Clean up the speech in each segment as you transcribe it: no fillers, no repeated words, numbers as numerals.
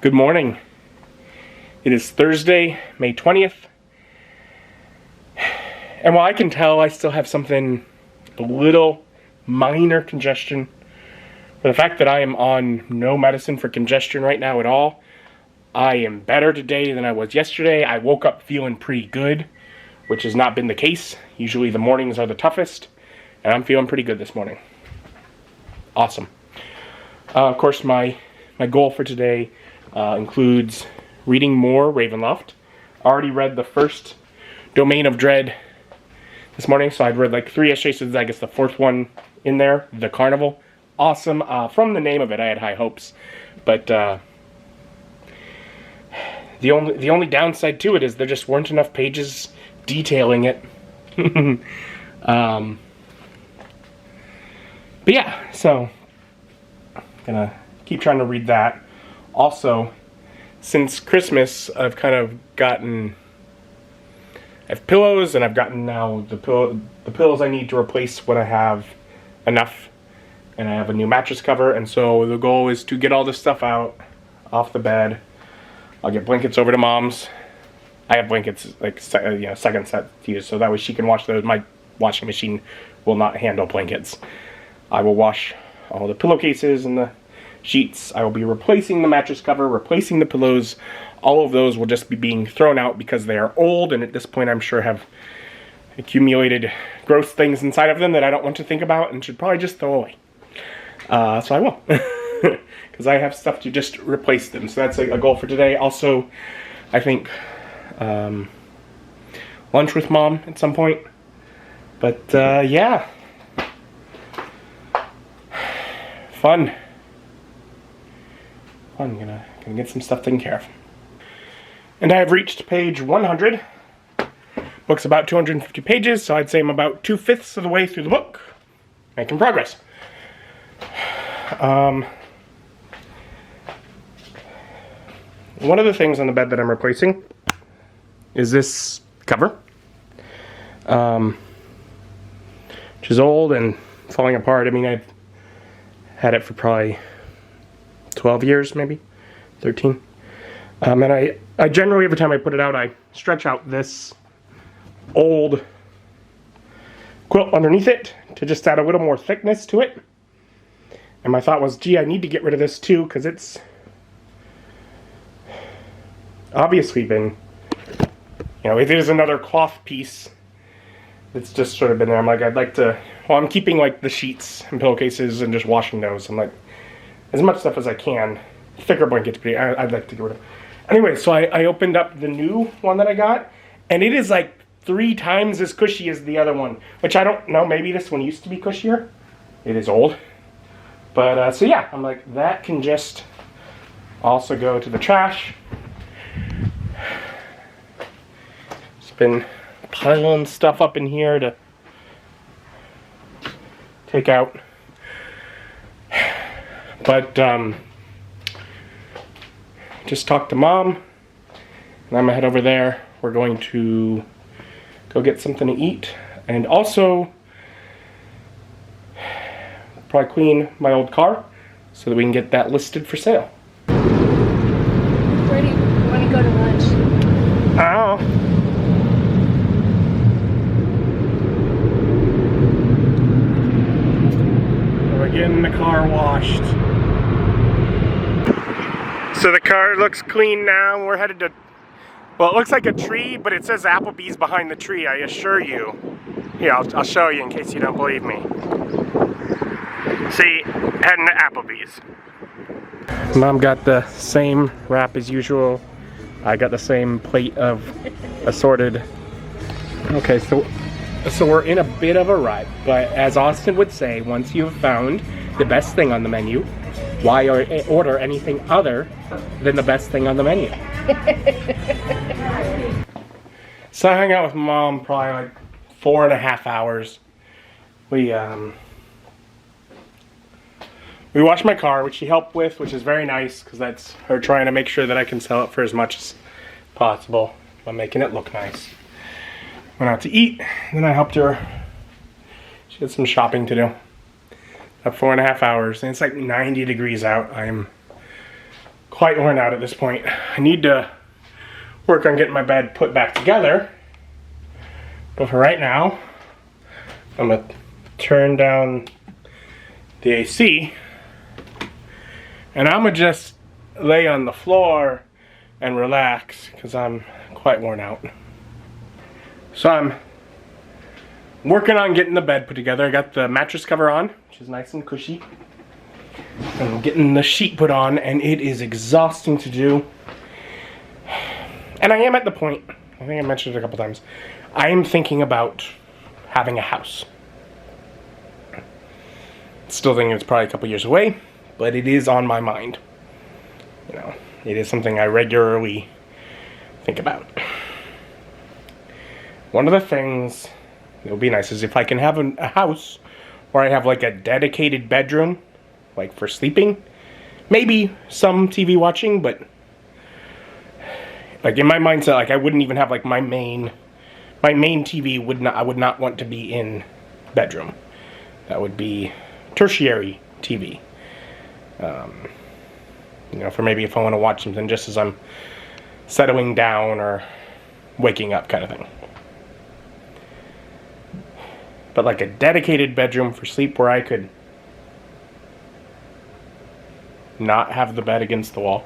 Good morning. It is Thursday, May 20th. And while I can tell I still have something, a little minor congestion, for the fact that I am on no medicine for congestion right now at all, I am better today than I was yesterday. I woke up feeling pretty good, which has not been the case. Usually the mornings are the toughest, and I'm feeling pretty good this morning. Awesome. Of course, my goal for today includes reading more Ravenloft. I already read the first Domain of Dread this morning, so I'd read like 3 yesterday, so I guess the 4th one in there, The Carnival. Awesome. From the name of it, I had high hopes, but the only downside to it is there just weren't enough pages detailing it. But yeah, so I'm gonna keep trying to read that. Also, since Christmas, I've kind of gotten, I have pillows, and I've gotten now the pillows I need to replace when I have enough, and I have a new mattress cover, and so the goal is to get all this stuff out off the bed. I'll get blankets over to Mom's. I have blankets, like, second set to use, so that way she can wash those. My washing machine will not handle blankets. I will wash all the pillowcases and the sheets. I will be replacing the mattress cover, replacing the pillows. All of those will just be being thrown out because they are old, and at this point I'm sure have accumulated gross things inside of them that I don't want to think about and should probably just throw away. So I will. Because I have stuff to just replace them. So that's a goal for today. Also, I think lunch with Mom at some point. But yeah. Fun. I'm gonna get some stuff taken care of. And I have reached page 100. Book's about 250 pages, so I'd say I'm about 2/5 of the way through the book. Making progress. One of the things on the bed that I'm replacing is this cover, which is old and falling apart. I mean, I've had it for probably 12 years, maybe 13. And I generally, every time I put it out, I stretch out this old quilt underneath it to just add a little more thickness to it. And my thought was, gee, I need to get rid of this too, because it's obviously been, it is another cloth piece that's just sort of been there. I'm like, I'd like to, well, I'm keeping like the sheets and pillowcases and just washing those. I'm like, as much stuff as I can. Thicker blankets, but I'd like to get rid of. Anyway, so I opened up the new one that I got, and it is like 3 times as cushy as the other one, which I don't know, maybe this one used to be cushier. It is old. But, so yeah, I'm like, that can just also go to the trash. Just been piling stuff up in here to take out. But, just talked to Mom, and I'm gonna head over there. We're going to go get something to eat, and also probably clean my old car so that we can get that listed for sale. Where do you want to go to lunch? Oh. We're getting the car washed. So the car looks clean now. We're headed to, well, it looks like a tree, but it says Applebee's behind the tree, I assure you. Here, I'll show you in case you don't believe me. See, heading to Applebee's. Mom got the same wrap as usual. I got the same plate of assorted. Okay, so we're in a bit of a rut, but as Austin would say, once you've found the best thing on the menu, why order anything other than the best thing on the menu? So I hung out with Mom probably like 4.5 hours. We washed my car, which she helped with, which is very nice, because that's her trying to make sure that I can sell it for as much as possible by making it look nice. Went out to eat, and then I helped her. She had some shopping to do. About 4.5 hours, and it's like 90 degrees out. I'm quite worn out at this point. I need to work on getting my bed put back together. But for right now, I'm gonna turn down the AC and I'm gonna just lay on the floor and relax because I'm quite worn out. So I'm working on getting the bed put together. I got the mattress cover on, which is nice and cushy. I'm getting the sheet put on, and it is exhausting to do. And I am at the point, I think I mentioned it a couple times, I am thinking about having a house. Still thinking it's probably a couple years away, but it is on my mind. You know, it is something I regularly think about. One of the things that would be nice is if I can have a house where I have like a dedicated bedroom, like for sleeping, maybe some TV watching, but like in my mindset, like I wouldn't even have like my main TV I would not want to be in bedroom. That would be tertiary TV. You know, for maybe if I want to watch something just as I'm settling down or waking up kind of thing. But like a dedicated bedroom for sleep where I could not have the bed against the wall.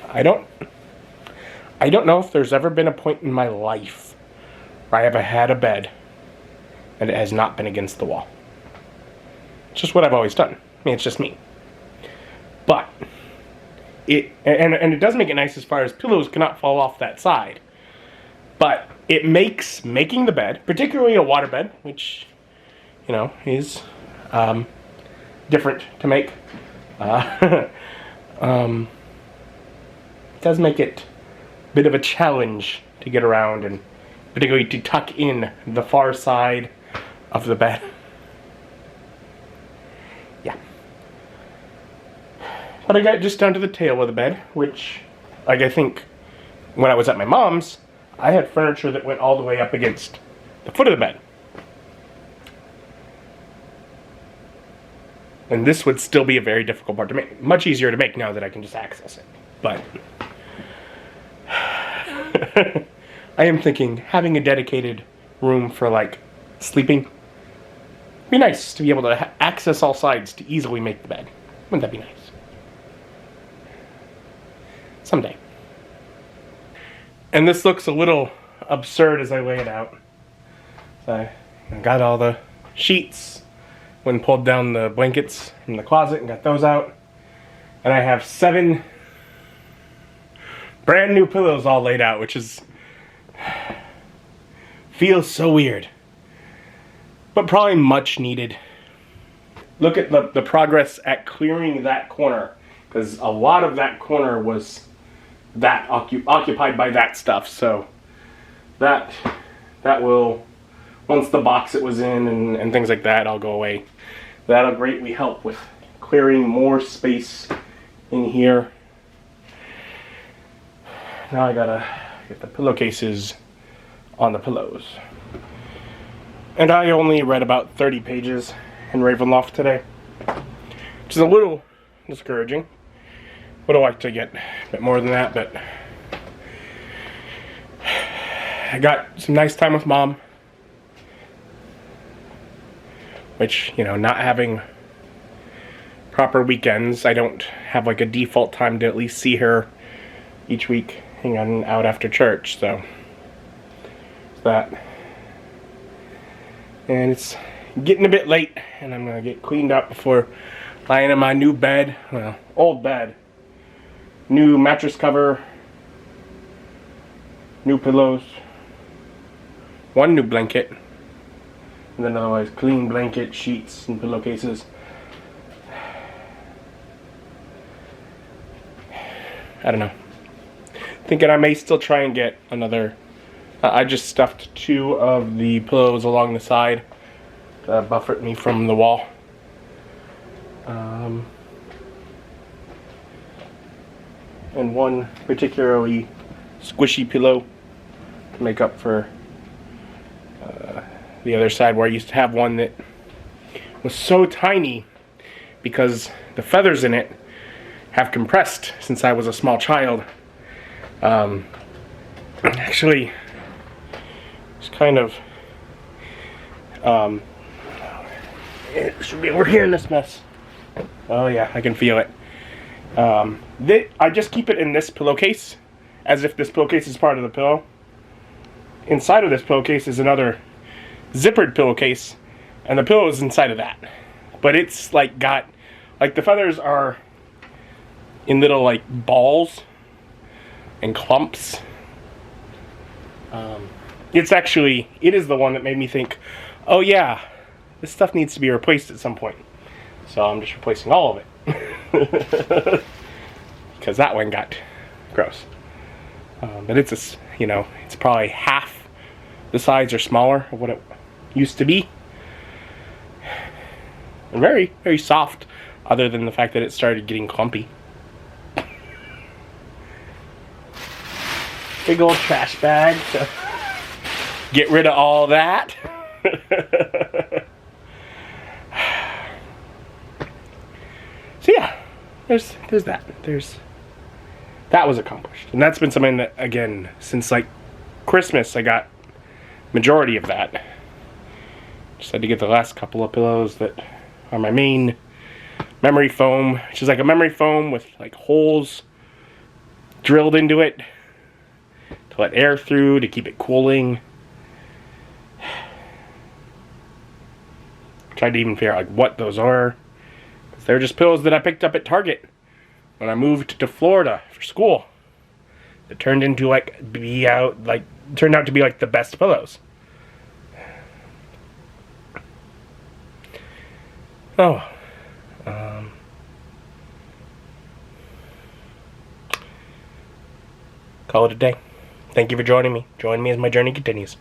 I don't know if there's ever been a point in my life where I have had a bed and it has not been against the wall. It's just what I've always done. I mean, it's just me. But it does make it nice as far as pillows cannot fall off that side. But it makes making the bed, particularly a water bed, which, you know, is different to make, does make it a bit of a challenge to get around, and particularly to tuck in the far side of the bed. Yeah. But I got just down to the tail of the bed, which, like, I think when I was at my mom's, I had furniture that went all the way up against the foot of the bed. And this would still be a very difficult part to make. Much easier to make now that I can just access it. But I am thinking having a dedicated room for like sleeping would be nice to be able to access all sides to easily make the bed. Wouldn't that be nice? Someday. And this looks a little absurd as I lay it out. So I got all the sheets, went and pulled down the blankets from the closet and got those out. And I have 7 brand new pillows all laid out, which is feels so weird. But probably much needed. Look at the progress at clearing that corner, because a lot of that corner was that occupied by that stuff. So that will, once the box it was in and things like that all go away, that'll greatly help with clearing more space in here. Now I gotta get the pillowcases on the pillows. And I only read about 30 pages in Ravenloft today, which is a little discouraging. Would have liked to get a bit more than that, but I got some nice time with Mom, which, you know, not having proper weekends, I don't have like a default time to at least see her each week, hanging out after church, so that. And it's getting a bit late, and I'm gonna get cleaned up before lying in my new bed, well, old bed. New mattress cover, new pillows, 1 new blanket, and then otherwise clean blanket, sheets, and pillowcases. I don't know. Thinking I may still try and get another. I just stuffed 2 of the pillows along the side to buffer me from the wall. And 1 particularly squishy pillow to make up for the other side, where I used to have one that was so tiny because the feathers in it have compressed since I was a small child. Actually, it's kind of, it should be over here in this mess. Oh yeah, I can feel it. I just keep it in this pillowcase, as if this pillowcase is part of the pillow. Inside of this pillowcase is another zippered pillowcase, and the pillow is inside of that. But it's like got, like the feathers are in little like balls and clumps. It is the one that made me think, oh yeah, this stuff needs to be replaced at some point. So I'm just replacing all of it. Because that one got gross. But it's it's probably half the size or smaller of what it used to be. And very, very soft, other than the fact that it started getting clumpy. Big old trash bag to get rid of all that. So yeah, there's that. That was accomplished. And that's been something that, again, since like Christmas, I got majority of that. Just had to get the last couple of pillows that are my main memory foam, which is like a memory foam with like holes drilled into it to let air through to keep it cooling. Tried to even figure out like what those are. They're just pillows that I picked up at Target when I moved to Florida for school. It turned into turned out to be like the best pillows. Oh. Call it a day. Thank you for joining me. Join me as my journey continues.